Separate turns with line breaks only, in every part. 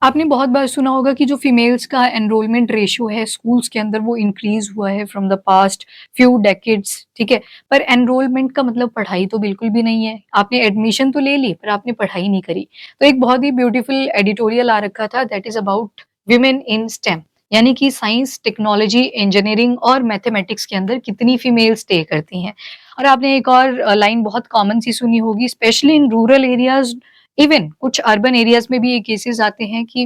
आपने बहुत बार सुना होगा कि जो फीमेल्स का एनरोलमेंट रेशियो है स्कूल्स के अंदर वो इंक्रीज हुआ है from the past few decades, ठीक है। पर एनरोलमेंट का मतलब पढ़ाई तो बिल्कुल भी नहीं है। आपने एडमिशन तो ले ली पर आपने पढ़ाई नहीं करी। तो एक बहुत ही ब्यूटीफुल एडिटोरियल आ रखा था that is about women in stem, यानी कि साइंस, टेक्नोलॉजी, इंजीनियरिंग और मैथमेटिक्स के अंदर कितनी फीमेल स्टे करती हैं। और आपने एक और लाइन बहुत कॉमन सी सुनी होगी, specially in rural areas, even कुछ अर्बन एरियाज में भी ये केसेस आते हैं कि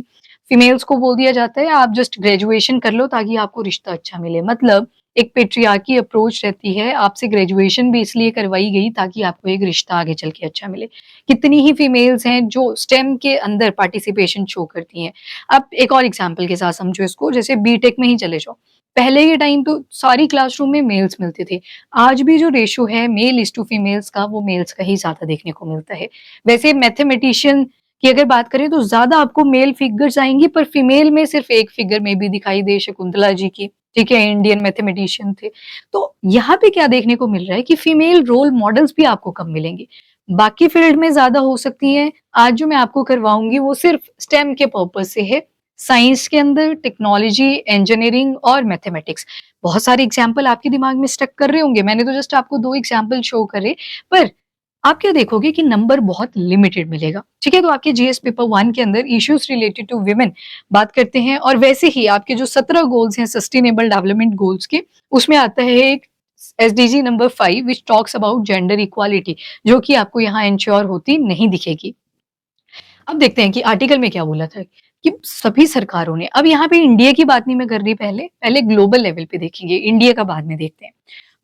फीमेल्स को बोल दिया जाता है आप जस्ट ग्रेजुएशन कर लो ताकि आपको रिश्ता अच्छा मिले। मतलब एक पेट्रियार्की अप्रोच रहती है, आपसे ग्रेजुएशन भी इसलिए करवाई गई ताकि आपको एक रिश्ता आगे चल के अच्छा मिले। कितनी ही फीमेल्स हैं जो स्टेम के अंदर पार्टिसिपेशन शो करती हैं। अब एक और एग्जांपल के साथ समझो इसको, जैसे बीटेक में ही चले जाओ। पहले के टाइम तो सारी क्लासरूम में मेल्स मिलते थे। आज भी जो रेशियो है मेल इज टू फीमेल्स का, वो मेल्स का ही ज़्यादा देखने को मिलता है। वैसे मैथमेटिशियन की अगर बात करें तो ज़्यादा आपको मेल फिगर्स आएँगी, पर फीमेल में सिर्फ़ एक फिगर में भी दिखाई दे शकुंतला जी की, ठीक है, इंडियन मैथमेटिशियन थे। तो यहाँ पे क्या देखने को मिल रहा है कि फीमेल रोल मॉडल्स भी आपको कम मिलेंगे। बाकी फील्ड में ज़्यादा हो सकती हैं, आज जो मैं आपको करवाऊँगी वो सिर्फ़ स्टेम के पर्पज़ से है। साइंस के अंदर टेक्नोलॉजी, इंजीनियरिंग और मैथमेटिक्स। बहुत सारे एग्ज़ाम्पल आपके दिमाग में स्टक कर रहे होंगे, मैंने तो जस्ट आपको 2 एग्ज़ाम्पल शो करे, पर आप क्या देखोगे कि नंबर बहुत लिमिटेड मिलेगा, ठीक है? तो आपके जीएस पेपर 1 के अंदर इश्यूज रिलेटेड टू वुमेन बात करते हैं, और वैसे ही आपके जो 17 गोल्स हैं सस्टेनेबल डेवलपमेंट गोल्स के, उसमें आता है एक SDG number 5 which talks about gender equality, जो कि आपको यहाँ इंश्योर होती नहीं दिखेगी। अब देखते हैं कि आर्टिकल में क्या बोला था कि सभी सरकारों ने, अब यहाँ पे इंडिया की बात नहीं मैं कर रही, पहले ग्लोबल लेवल पे देखेंगे, इंडिया का बाद में देखते हैं।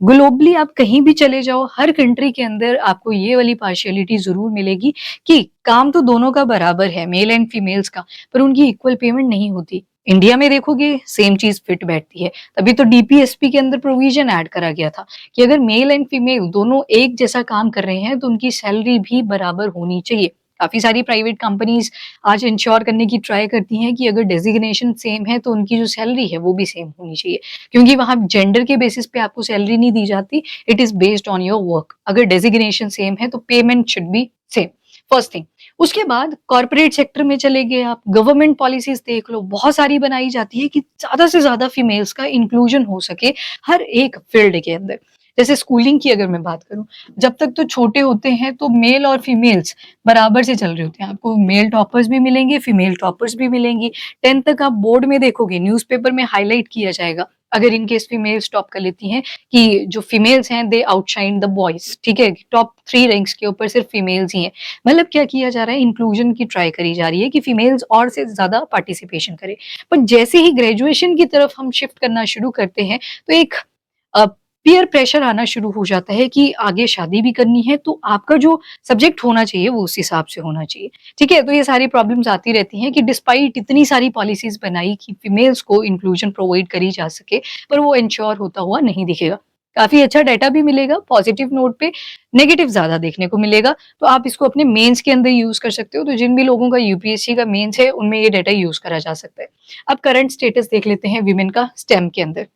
ग्लोबली आप कहीं भी चले जाओ, हर कंट्री के अंदर आपको ये वाली पार्शियलिटी ज़रूर मिलेगी कि काम तो दोनों का बराबर है, मेल एंड फीमेल्स का, पर उनकी इक्वल पेमेंट नहीं होती। इंडिया में देखोगे सेम चीज़ फिट बैठती है, तभी तो डीपीएसपी के अंदर प्रोविज़न ऐड करा गया था कि अगर मेल एंड फीमेल दोनों एक जैसा काम कर रहे हैं, तो उनकी सैलरी भी बराबर होनी चाहिए। काफ़ी सारी प्राइवेट कंपनीज़ आज इंश्योर करने की ट्राई करती हैं कि अगर डेज़िग्नेशन सेम है, तो उनकी जो सैलरी है, वो भी सेम होनी चाहिए। क्योंकि वहाँ जेंडर के बेसिस पे आपको सैलरी नहीं दी जाती, it is based on your work. अगर डेज़िग्नेशन सेम है तो payment should be same, first thing. उसके बाद कॉर्पोरेट सेक्टर में चले गए आप, गवर्नमेंट पॉलिसीज़ देख लो, बहुत सारी बनाई जाती है कि ज़्यादा से ज़्यादा फीमेल्स का इंक्लूजन हो सके हर एक फील्ड के अंदर। जैसे स्कूलिंग की अगर मैं बात करूँ, जब तक तो छोटे होते हैं तो मेल और फीमेल्स बराबर से चल रहे होते हैं। आपको मेल टॉपर्स भी मिलेंगे, फीमेल टॉपर्स भी मिलेंगी। 10th तक आप बोर्ड में देखोगे, न्यूज़पेपर में हाइलाइट किया जाएगा, अगर इन केस फीमेल्स टॉप कर लेती हैं, कि जो फीमेल्स हैं दे आउटशाइन द बॉयज़, ठीक है? टॉप 3 रैंक्स के ऊपर सिर्फ फीमेल्स ही हैं। मतलब क्या किया जा रहा है, इंक्लूजन की ट्राई करी जा रही है कि फीमेल्स और से ज़्यादा पार्टिसिपेशन करें। पर जैसे ही ग्रेजुएशन की तरफ हम शिफ्ट करना शुरू करते हैं, तो एक अ, पीयर प्रेशर आना शुरू हो जाता है कि आगे शादी भी करनी है, तो आपका जो सब्जेक्ट होना चाहिए वो उस हिसाब से होना चाहिए, ठीक है? तो ये सारी प्रॉब्लम्स आती रहती हैं कि डिस्पाइट इतनी सारी पॉलिसीज़ बनाई कि फीमेल्स को इंक्लूजन प्रोवाइड करी जा सके, पर वो इंश्योर होता हुआ नहीं दिखेगा। काफ़ी अच्छा डाटा भी मिलेगा पॉजिटिव नोट पे, नेगेटिव ज़्यादा देखने को मिलेगा, तो आप इसको अपने मेंस के अंदर यूज़ कर सकते हो। तो जिन भी लोगों का यूपीएससी का मेंस है, उनमें ये डाटा यूज़ करा जा सकता है। अब करंट स्टेटस देख लेते हैं विमेन का स्टेम के अंदर।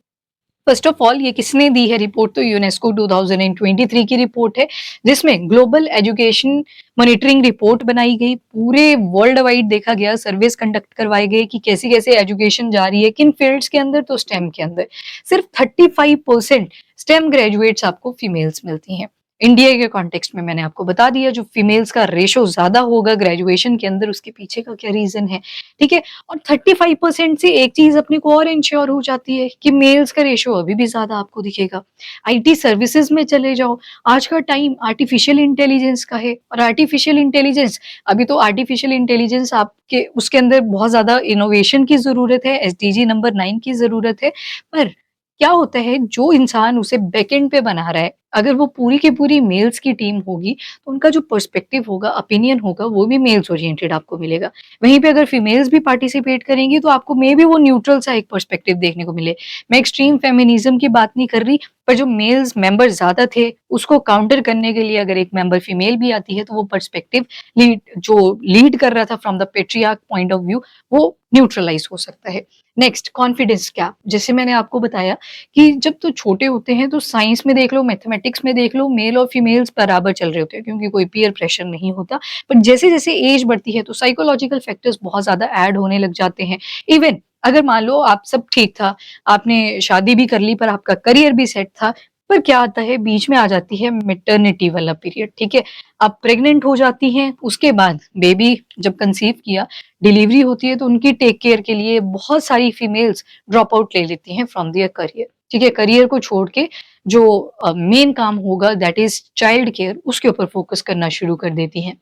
फर्स्ट ऑफ ऑल ये किसने दी है रिपोर्ट, तो यूनेस्को 2023 की रिपोर्ट है, जिसमें ग्लोबल एजुकेशन मॉनिटरिंग रिपोर्ट बनाई गई, पूरे वर्ल्ड वाइड देखा गया, सर्वेस कंडक्ट करवाए गए कि कैसी कैसे एजुकेशन जा रही है, किन फील्ड्स के अंदर, तो स्टेम के अंदर सिर्फ 35% स्टेम ग्रेजुएट्स आपको फीमेल्स मिलती हैं। इंडिया के कॉन्टेक्स्ट में मैंने आपको बता दिया, जो फीमेल्स का रेशो ज्यादा होगा ग्रेजुएशन के अंदर, उसके पीछे का क्या रीजन है, ठीक है। और 35% से एक चीज अपने को और इंश्योर हो जाती है कि मेल्स का रेशो अभी भी ज्यादा आपको दिखेगा। आईटी सर्विसेज में चले जाओ, आज का टाइम आर्टिफिशियल इंटेलिजेंस का है, और आर्टिफिशियल इंटेलिजेंस, अभी तो आर्टिफिशियल इंटेलिजेंस आपके उसके अंदर बहुत ज्यादा इनोवेशन की जरूरत है, एसडीजी नंबर 9 की जरूरत है। पर क्या होता है, जो इंसान उसे बैकएंड पे बना रहा है, अगर वो पूरी की पूरी मेल्स की टीम होगी, तो उनका जो पर्सपेक्टिव होगा, ओपिनियन होगा, वो भी मेल्स ओरिएंटेड आपको मिलेगा। वहीं पे अगर फीमेल्स भी पार्टिसिपेट करेंगी, तो आपको मे बी वो न्यूट्रल सा एक पर्सपेक्टिव देखने को मिले। मैं एक्सट्रीम फेमिनिज्म की बात नहीं कर रही, पर जो मेल्स मेंबर ज़्यादा थे, उसको काउंटर करने के लिए अगर एक मेंबर फीमेल भी आती है, तो वो पर्सपेक्टिव लीड कर रहा था from the patriarch point of view, वो न्यूट्रलाइज़ हो सकता है। नेक्स्ट कॉन्फिडेंस गैप, जैसे मैंने आपको बताया कि जब तो छोटे होते हैं, तो साइंस में देख लो, मैथमेटिक्स मैथमेटिक्स में देख लो, मेल और फीमेल्स बराबर चल रहे होते हैं क्योंकि कोई पीयर प्रेशर नहीं होता। पर जैसे-जैसे एज बढ़ती है तो साइकोलॉजिकल फैक्टर्स बहुत ज़्यादा ऐड होने लग जाते हैं। इवन अगर मान लो आप सब ठीक था, आपने शादी भी कर ली पर आपका करियर भी सेट था, पर क्या आता है बीच में आ जाती है मैटरनिटी वाला पीरियड, ठीक है? आप प्रेग्नेंट हो जाती हैं, उसके बाद बेबी जब कंसीव किया, डिलीवरी होती है तो उनकी टेक केयर के लिए बहुत सारी फीमेल्स ड्रॉप आउट ले लेती हैं फ्रॉम देयर करियर, ठीक है? करियर को छोड़ के जो मेन काम होगा दैट इज़ चाइल्ड केयर उसके ऊपर फोकस करना शुरू कर देती हैं।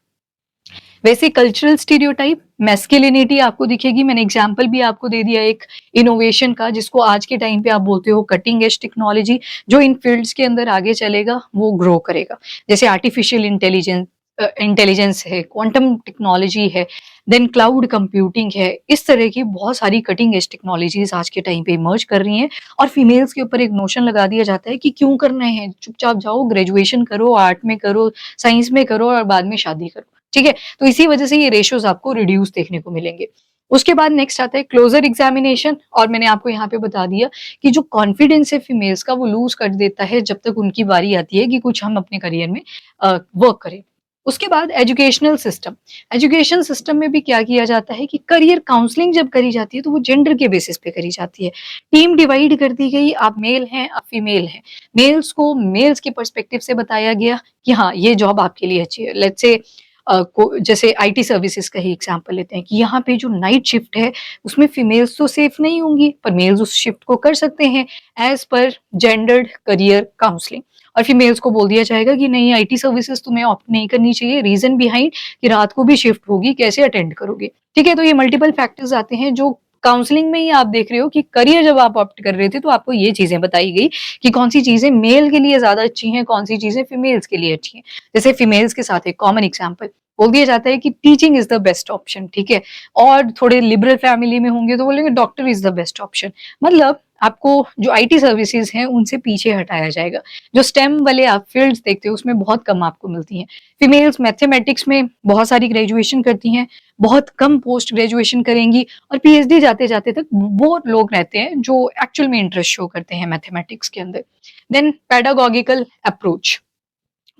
वैसे कल्चरल स्टीरियोटाइप मैस्कुलिनिटी आपको दिखेगी, मैंने एग्जांपल भी आपको दे दिया एक इनोवेशन का जिसको आज के टाइम पे आप बोलते हो कटिंग एज टेक्नोलॉजी, जो इन फील्ड्स के अंदर आगे चलेगा वो ग्रो करेगा। जैसे आर्टिफिशियल इंटेलिजेंस है, क्वांटम टेक्नोलॉजी है, देन क्लाउड कंप्यूटिंग है, इस तरह की बहुत सारी कटिंग एज टेक्नोलॉजीज आज के टाइम पे इमर्ज कर रही हैं और फीमेल्स के ऊपर एक नोशन लगा दिया जाता है कि क्यों करना है, चुपचाप जाओ ग्रेजुएशन करो, आर्ट में करो, साइंस में करो और बाद में शादी करो, ठीक है? तो इसी वजह से ये रेशियोज आपको रिड्यूस देखने को मिलेंगे। उसके बाद नेक्स्ट आता है क्लोजर एग्जामिनेशन और मैंने आपको यहाँ पे बता दिया कि जो कॉन्फिडेंस है फीमेल्स का वो लूज कर देता है जब तक उनकी बारी आती है कि कुछ हम अपने करियर में वर्क करें। उसके बाद एजुकेशनल सिस्टम, एजुकेशन सिस्टम में भी क्या किया जाता है कि करियर काउंसलिंग जब करी जाती है तो वो जेंडर के बेसिस पे करी जाती है। टीम डिवाइड कर दी गई, आप मेल हैं, आप फीमेल हैं। मेल्स को मेल्स के पर्सपेक्टिव से बताया गया कि हाँ, ये जॉब आपके लिए अच्छी है। लेट्स से जैसे आईटी सर्विसेज का ही एग्जांपल लेते हैं कि यहाँ पे जो नाइट शिफ्ट है उसमें फीमेल्स तो सेफ नहीं होंगी पर मेल्स उस शिफ्ट को कर सकते हैं as per gendered career counselling. और फीमेल्स को बोल दिया जाएगा कि नहीं, आईटी सर्विसेज तुम्हें ऑप्ट नहीं करनी चाहिए, रीजन बिहाइंड कि रात को भी शिफ्ट होगी, कैसे अटेंड करोगे, ठीक है? तो ये मल्टीपल फैक्टर्स आते हैं जो काउंसलिंग में ही आप देख रहे हो कि करियर जब आप ऑप्ट कर रहे थे तो आपको ये चीजें बताई गई कि कौन सी चीजें मेल के लिए ज्यादा अच्छी हैं, कौन सी चीजें फीमेल्स के लिए अच्छी हैं। जैसे फीमेल्स के साथ एक कॉमन एग्जांपल बोल दिया जाता है कि teaching is the best option, ठीक है? और थोड़े लिबरल फैमिली में होंगे तो बोलेंगे doctor is the best option. मतलब आपको जो आईटी सर्विसेज हैं उनसे पीछे हटाया जाएगा। जो स्टेम वाले आप फील्ड्स देखते हो उसमें बहुत कम आपको मिलती हैं। फीमेल्स मैथमेटिक्स में बहुत सारी ग्रेजुएशन करती हैं, बहुत कम पोस्ट ग्रेजुएशन करेंगी और पीएचडी जाते-जाते तक वो लोग रहते हैं जो एक्चुअल में इंटरेस्ट शो करते हैं मैथमेटिक्स के अंदर। देन पेडागॉगिकल अप्रोच,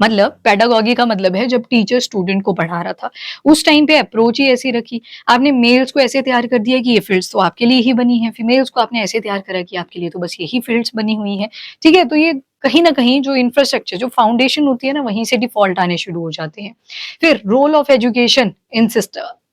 मतलब पेडागॉजी का मतलब है जब टीचर स्टूडेंट को पढ़ा रहा था, उस टाइम पे अप्रोच ही ऐसी रखी। आपने मेल्स को ऐसे तैयार कर दिया कि ये फील्ड्स तो आपके लिए ही बनी हैं, फीमेल्स को आपने ऐसे तैयार करा कि आपके लिए तो बस यही फील्ड्स बनी हुई हैं, ठीक है? तो ये कहीं न कहीं जो इंफ्रास्ट्रक्चर, जो फाउंडेशन होती है ना, वहीं से डिफ़ॉल्ट आने शुरू हो जाते हैं। फिर role of education in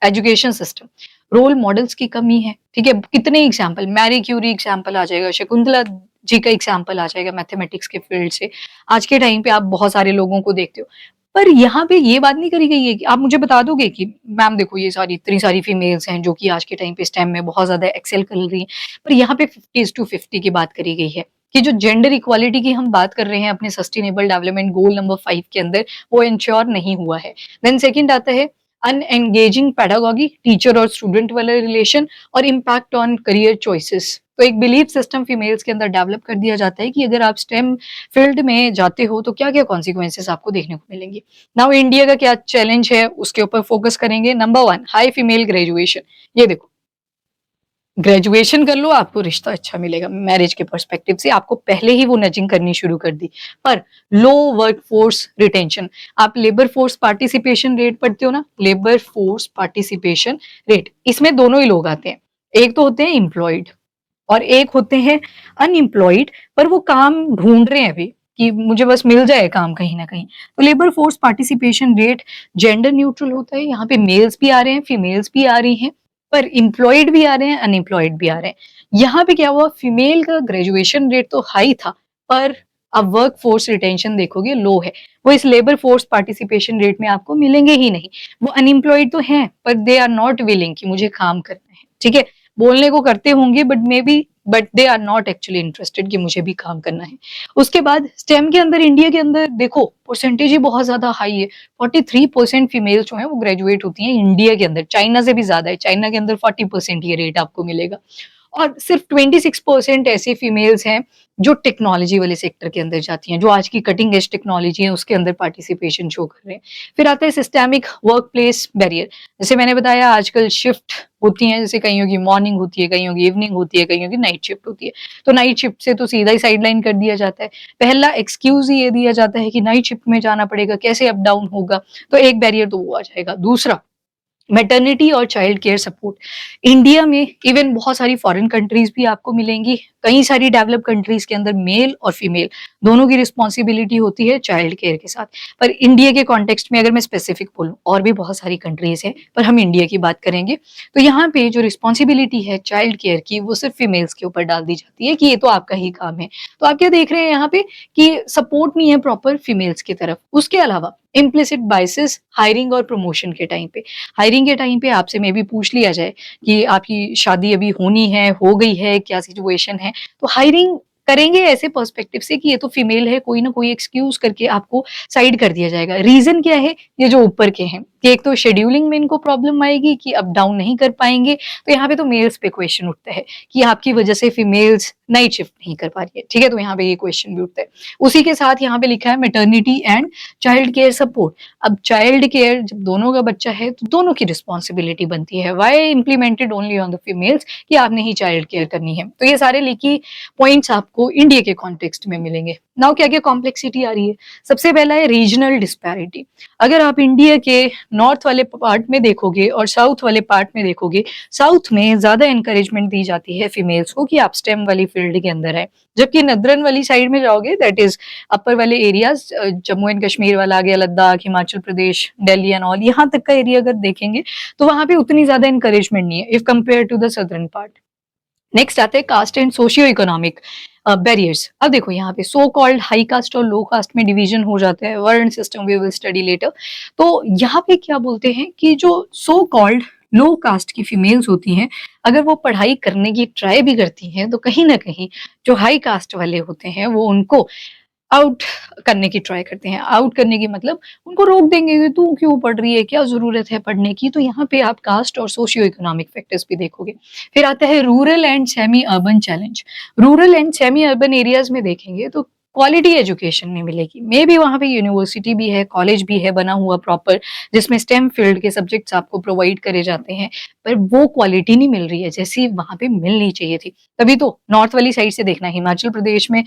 education system, role models की कमी है, ठीक है? कितने एग्ज़ाम्पल, मैरी क्यूरी एग्ज़ाम्पल आ जाएगा, शकुंतला जी का एग्ज़ाम्पल आ जाएगा मैथमेटिक्स के फील्ड से। आज के टाइम पे आप बहुत सारे लोगों को देखते हो। पर यहाँ पे ये बात नहीं करी गई है कि आप मुझे बता दोगे कि मैम देखो ये सारी इतनी सारी फीमेल्स हैं जो कि आज के टाइम पे स्टेम में बहुत ज़्यादा एक्सेल कर रही हैं। पर यहाँ पे 50:50 की बात करी गई है कि जो जेंडर इक्वालिटी की हम बात कर रहे हैं अपने सस्टेनेबल डेवलपमेंट गोल नंबर 5 के अंदर, वो इंश्योर नहीं हुआ है। देन सेकंड आता है अनएंगेजिंग पेडागॉजी, टीचर और स्टूडेंट वाला रिलेशन और इम्पैक्ट ऑन करियर चॉइसेस। तो एक बिलीफ सिस्टम फीमेल्स के अंदर डेवलप कर दिया जाता है कि अगर आप स्टेम फील्ड में जाते हो तो क्या-क्या कॉन्सिक्वेंसेस आपको देखने को मिलेंगे। नाउ इंडिया का क्या चैलेंज है उसके ऊपर फोकस करेंगे। Number 1 high female graduation. ये देखो, ग्रेजुएशन कर लो आपको रिश्ता अच्छा मिलेगा, मैरिज के पर्सपेक्टिव से आपको पहले ही वो नजिंग करनी शुरू कर दी। पर लो वर्क फोर्स रिटेंशन, आप लेबर फोर्स पार्टिसिपेशन रेट पढ़ते हो ना, लेबर फोर्स पार्टिसिपेशन रेट, इसमें दोनों ही लोग आते हैं। एक तो होते हैं एम्प्लॉयड और एक होते हैं अनएम्प्लॉयड, पर वो काम ढूंढ रहे हैं अभी कि मुझे बस मिल जाए काम कहीं ना कहीं। तो labour force participation rate gender neutral होता है, यहाँ पे मेल्स भी आ रहे हैं, फीमेल्स भी आ रही हैं, पर एम्प्लॉयड भी आ रहे हैं, अनएम्प्लॉयड भी आ रहे हैं। यहाँ पे क्या हुआ, फीमेल का ग्रेजुएशन रेट तो हाई था, पर अब वर्क फोर्स रिटेंशन देखोगे लो है। वो इस लेबर फोर्स पार्टिसिपेशन रेट में आपको मिलेंगे ही नहीं। वो अनएम्प्लॉयड तो हैं पर दे आर नॉट विलिंग कि मुझे काम करना है, ठीक है? बोलने को करते होंगे but they are not actually interested कि मुझे भी काम करना है। उसके बाद स्टेम के अंदर इंडिया के अंदर देखो परसेंटेज ही बहुत ज्यादा हाई है। 43% फीमेल जो है वो ग्रेजुएट होती हैं इंडिया के अंदर, चाइना से भी ज्यादा है, चाइना के अंदर 40% ये रेट आपको मिलेगा। और सिर्फ 26% ऐसी फीमेल्स हैं जो टेक्नोलॉजी वाले सेक्टर के अंदर जाती हैं, जो आज की कटिंग एज टेक्नोलॉजी है उसके अंदर पार्टिसिपेशन शो कर रहे हैं। फिर आता है सिस्टेमिक वर्क प्लेस बैरियर। जैसे मैंने बताया आजकल शिफ्ट होती हैं, जैसे कईयों की मॉर्निंग होती है, कईयों की इवनिंग होती है, कईयों की नाइट शिफ्ट होती है। तो नाइट शिफ्ट से तो सीधा ही साइडलाइन कर दिया जाता है। पहला एक्सक्यूज़ ही ये दिया जाता है कि नाइट शिफ्ट में जाना पड़ेगा, कैसे अप डाउन होगा? तो एक बैरियर तो वो आ जाएगा। दूसरा मैटरनिटी और चाइल्ड केयर सपोर्ट। इंडिया में इवन बहुत सारी फॉरेन कंट्रीज भी आपको मिलेंगी, कई सारी डेवलप कंट्रीज के अंदर मेल और फीमेल दोनों की रिस्पॉन्सिबिलिटी होती है चाइल्ड केयर के साथ। पर इंडिया के कॉन्टेक्स्ट में अगर मैं स्पेसिफिक बोलूँ, और भी बहुत सारी कंट्रीज हैं पर हम इंडिया की बात करेंगे, तो यहाँ पे जो रिस्पॉन्सिबिलिटी है चाइल्ड केयर की वो सिर्फ फीमेल्स के ऊपर डाल दी जाती है कि ये तो आपका ही काम है। तो आप क्या देख रहे हैं यहाँ पे कि सपोर्ट नहीं है प्रॉपर फीमेल्स की तरफ। उसके अलावा इम्प्लिसिट बाइसेस हायरिंग और प्रमोशन के टाइम पे, हायरिंग के टाइम पे आपसे मे बी पूछ लिया जाए कि आपकी शादी अभी होनी है, हो गई है, क्या सिचुएशन है? तो हायरिंग करेंगे ऐसे पर्सपेक्टिव से कि ये तो फीमेल है, कोई ना कोई एक्सक्यूज करके आपको साइड कर दिया जाएगा। रीजन क्या है? ये जो ऊपर के हैं कि एक तो शेड्यूलिंग में इनको प्रॉब्लम आएगी कि अप डाउन नहीं कर पाएंगे, तो यहाँ पे तो मेल्स पे क्वेश्चन उठता है कि आपकी वजह से फीमेल्स नाइट शिफ्ट नहीं कर पा रही है, ठीक है? तो यहाँ पे ये क्वेश्चन भी उठता है। उसी के साथ यहाँ पे लिखा है maternity and child care support. अब चाइल्ड केयर जब दोनों का बच्चा है तो दोनों की रिस्पॉन्सिबिलिटी बनती है। Why implemented only on the females कि आपने ही चाइल्ड केयर करनी है? तो ये सारे लीकी पॉइंट्स आपको इंडिया के कॉन्टेक्स्ट में मिलेंगे। नाउ क्या क्या कॉम्प्लेक्सिटी आ रही है? सबसे पहला है रीजनल डिस्पैरिटी। अगर आप इंडिया के नॉर्थ वाले पार्ट में देखोगे और साउथ वाले पार्ट में देखोगे, साउथ में ज्यादा एनकरेजमेंट दी जाती है फीमेल्स को कि आप स्टेम वाली फील्ड के अंदर है, जबकि नदरन वाली साइड में जाओगे, दैट इज अपर वाले एरियाज, जम्मू एंड कश्मीर वाला आ गया, लद्दाख, हिमाचल प्रदेश, दिल्ली एंड ऑल, यहाँ तक का एरिया अगर देखेंगे तो वहां पे उतनी ज्यादा एनकरेजमेंट नहीं है if compare to the southern part. Next आते हैं caste and socio economic barriers. अब देखो यहाँ पे सो कॉल्ड हाई कास्ट और लो कास्ट में डिवीजन हो जाता है, वर्ण system we will study later. तो यहाँ पे क्या बोलते हैं कि जो सो कॉल्ड लो कास्ट की फीमेल्स होती हैं, अगर वो पढ़ाई करने की ट्राई भी करती हैं तो कहीं ना कहीं जो हाई कास्ट वाले होते हैं वो उनको आउट करने की ट्राई करते हैं। आउट करने की मतलब उनको रोक देंगे कि तू क्यों पढ़ रही है, क्या ज़रूरत है पढ़ने की? तो यहाँ पे आप कास्ट और सोशियो इकोनॉमिक फैक्टर्स भी देखोगे। फिर आता है rural and semi urban challenge. Rural and semi urban areas में देखेंगे तो क्वालिटी एजुकेशन नहीं मिलेगी। मे बी वहाँ पे यूनिवर्सिटी भी है, कॉलेज भी है बना हुआ प्रॉपर, जिसमें स्टेम फील्ड के सब्जेक्ट्स आपको प्रोवाइड करे जाते हैं, पर वो क्वालिटी नहीं मिल रही है जैसी वहाँ पे मिलनी चाहिए थी। तभी तो नॉर्थ वाली साइड से देखना, हिमाचल प्रदेश में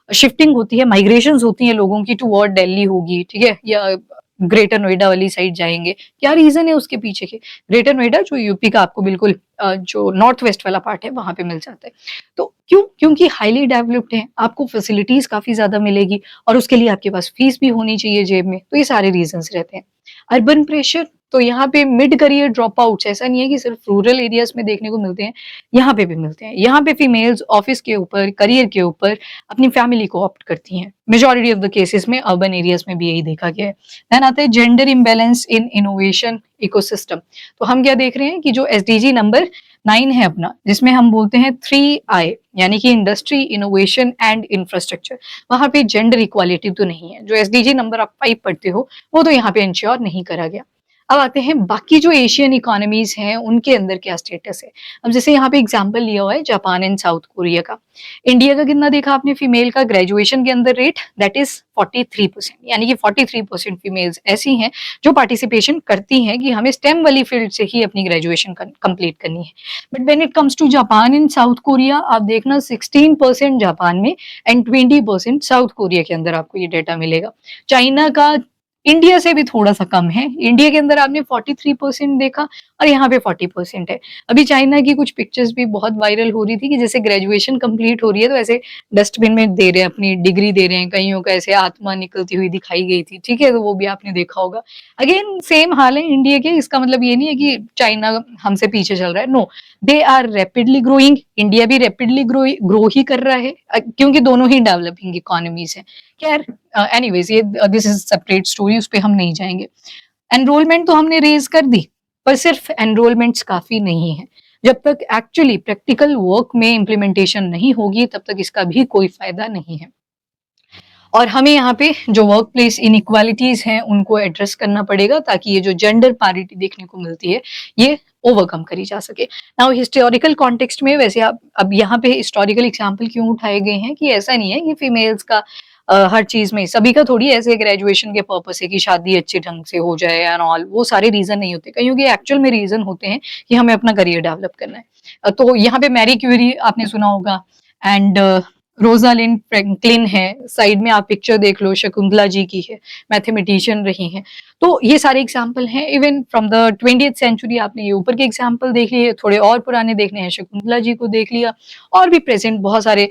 शिफ्टिंग होती है, माइग्रेशंस होती हैं लोगों की टुवर्ड दिल्ली होगी, ठीक है? या ग्रेटर नोएडा वाली साइड जाएँगे। क्या रीज़न है उसके पीछे के? ग्रेटर नोएडा जो यूपी का आपको बिल्कुल जो नॉर्थ वेस्ट वाला पार्ट है वहाँ पे मिल जाता है। तो क्यों? क्योंकि हाइली डेवलप्ड है, आपको फैसिलिटीज़ काफ़ी ज़्यादा मिलेगी और उसके लिए आपके पास फीस भी होनी चाहिए जेब में। तो ये सारे रीज़न्स रहते हैं। अर्बन प्रेशर, तो यहाँ पे मिड करियर ड्रॉप आउट्स, ऐसा नहीं है कि सिर्फ रूरल एरियाज़ में देखने को मिलते हैं, यहाँ पे भी मिलते हैं। यहाँ पे फीमेल्स ऑफिस के ऊपर, करियर के ऊपर अपनी फैमिली को ऑप्ट करती हैं। मेजॉरिटी ऑफ द केसेस में अर्बन एरियाज़ में भी यही देखा गया है। देन आता है gender imbalance in innovation ecosystem. तो हम क्या देख रहे हैं कि जो एसडीजी नंबर 9 है अपना, जिसमें हम बोलते हैं 3I यानी कि इंडस्ट्री, इनोवेशन एंड इंफ्रास्ट्रक्चर, वहाँ पे जेंडर इक्वालिटी तो नहीं है। जो एसडीजी नंबर आप 5 पढ़ते हो, वो तो यहाँ पे इंश्योर नहीं करा गया। अब आते हैं बाकी जो एशियन इकोनॉमीज हैं, उनके अंदर क्या स्टेटस है। अब जैसे यहाँ पे एग्जांपल लिया हुआ है जापान एंड साउथ कोरिया का। इंडिया का कितना देखा आपने फीमेल का ग्रेजुएशन के अंदर रेट, दैट इज 43%, यानी कि 43% फीमेल्स ऐसी हैं जो पार्टिसिपेशन करती हैं कि हमें स्टेम वाली फील्ड से ही अपनी ग्रेजुएशन कंप्लीट करनी है। But when it comes to Japan and South Korea, आप देखना 16% जापान में एंड 20% साउथ कोरिया के अंदर आपको ये डेटा मिलेगा। चाइना का इंडिया से भी थोड़ा-सा कम है। इंडिया के अंदर आपने 43% देखा और यहाँ पे 40% है। अभी चाइना की कुछ पिक्चर्स भी बहुत वायरल हो रही थी कि जैसे ग्रेजुएशन कंप्लीट हो रही है तो ऐसे डस्टबिन में दे रहे हैं, अपनी डिग्री दे रहे हैं, कईयों का ऐसे आत्मा निकलती हुई दिखाई गई थी, ठीक है? तो वो भी आपने देखा होगा। अगेन सेम हाल है इंडिया के, इसका मतलब ये नहीं है कि चाइना हमसे पीछे चल रहा है, no, they are rapidly growing, India भी रैपिडली ग्रो ही कर रहा है, क्योंकि दोनों ही डेवलपिंग इकोनॉमीज़ हैं। खैर एनीवेज़ ये दिस इज़ सेपरेट स्टोरी, उस पे हम नहीं जाएँगे। एनरोलमेंट तो हमने रेज़ कर दी, पर सिर्फ एनरोलमेंट्स काफ़ी नहीं है। जब तक एक्चुअली प्रैक्टिकल वर्क में इम्प्लीमेंटेशन नहीं होगी, तब तक इसका भी कोई फ़ायदा नहीं है। और हमें यहाँ पे जो वर्क प्लेस इनइक्वालिटीज़ हैं, उनको एड्रेस करना पड़ेगा ताकि ये जो जेंडर पैरिटी देखने को मिलती है, ये ओवरकम करी जा सके। नाउ हिस्टोरिकल कॉन्टेक्स्ट में वैसे आप अब यहाँ पे हिस्टोरिकल एग्ज़ाम्पल क्यों उठाए गए हैं कि ऐसा नहीं है कि फीमेल्स का हर चीज़ में सभी का थोड़ी ऐसे ग्रेजुएशन के पर्पस है कि शादी अच्छे ढंग से हो जाए एंड ऑल, वो सारे रीज़न नहीं होते। कईयों के एक्चुअल में रीज़न होते हैं कि हमें अपना करियर डेवलप करना है। तो यहाँ पे मैरी क्यूरी आपने सुना होगा एंड रोज़ालिंड फ्रैंकलिन है, साइड में आप पिक्चर देख लो शकुंतला जी की है, मैथमेटिशियन रही हैं। तो ये सारे एग्ज़ाम्पल हैं even from the 20th century आपने ये ऊपर के एग्ज़ाम्पल देख लिए, थोड़े और पुराने देखने हैं शकुंतला जी को देख लिया और भी प्रेज़ेंट बहुत सारे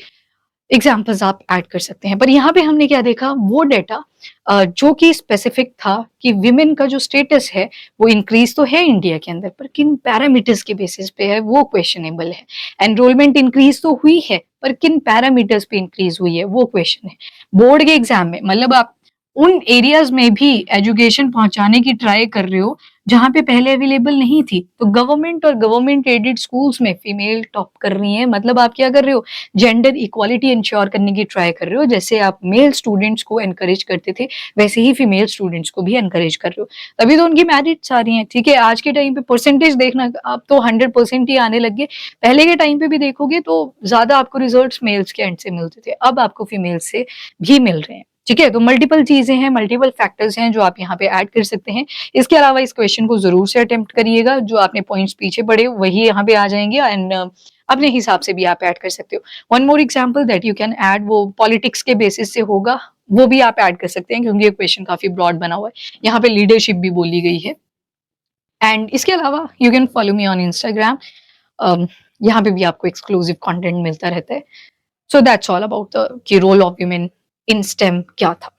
एग्ज़ाम्पल्स आप ऐड कर सकते हैं। पर यहाँ पे हमने क्या देखा वो डेटा जो कि स्पेसिफिक था कि विमेन का जो स्टेटस है वो इंक्रीज़ तो है इंडिया के अंदर पर किन पैरामीटर्स के बेसिस पे है वो क्वेश्चनेबल है। एनरोलमेंट इंक्रीज़ तो हुई है पर किन पैरामीटर्स पे इंक्रीज़ हुई है वो क्वेश्चन है। बोर्ड के एग्ज़ाम में मतलब आप उन एरियाज़ में भी एजुकेशन पहुँचाने की ट्राई कर रहे हो जहाँ पे पहले अवेलेबल नहीं थी। तो गवर्नमेंट और गवर्नमेंट एडेड स्कूल्स में फीमेल टॉप कर रही हैं मतलब आप क्या कर रहे हो जेंडर इक्वालिटी इंश्योर करने की ट्राई कर रहे हो। जैसे आप मेल स्टूडेंट्स को एनकरेज करते थे, वैसे ही फीमेल स्टूडेंट्स को भी एनकरेज कर रहे हो। तभी तो उनकी मेरिट्स आ रही हैं, ठीक है? आज के टाइम पे परसेंटेज देखना अब तो 100% ही आने लग गए। पहले के टाइम पे भी देखोगे तो ज़्यादा आपको रिजल्ट्स मेल्स के एंड से मिलते थे, अब आपको फीमेल्स से भी मिल रहे हैं। ठीक है? तो मल्टीपल चीज़ें हैं, मल्टीपल फैक्टर्स हैं जो आप यहाँ पे ऐड कर सकते हैं। इसके अलावा इस क्वेश्चन को ज़रूर से अटेम्प्ट करिएगा, जो आपने पॉइंट्स पीछे पढ़े वही यहाँ पे आ जाएँगे एंड अपने हिसाब से भी आप ऐड कर सकते हो। One more example that you can add वो पॉलिटिक्स के बेसिस से होगा, वो भी आप ऐड कर सकते हैं क्योंकि ये क्वेश्चन काफ़ी ब्रॉड बना हुआ है। यहाँ पे लीडरशिप भी बोली गई है एंड इसके अलावा you can follow me on Instagram. Um, यहाँ पे भी आपको एक्सक्लूसिव कंटेंट मिलता रहता है। So that's all about the कि role of women in STEM क्या था।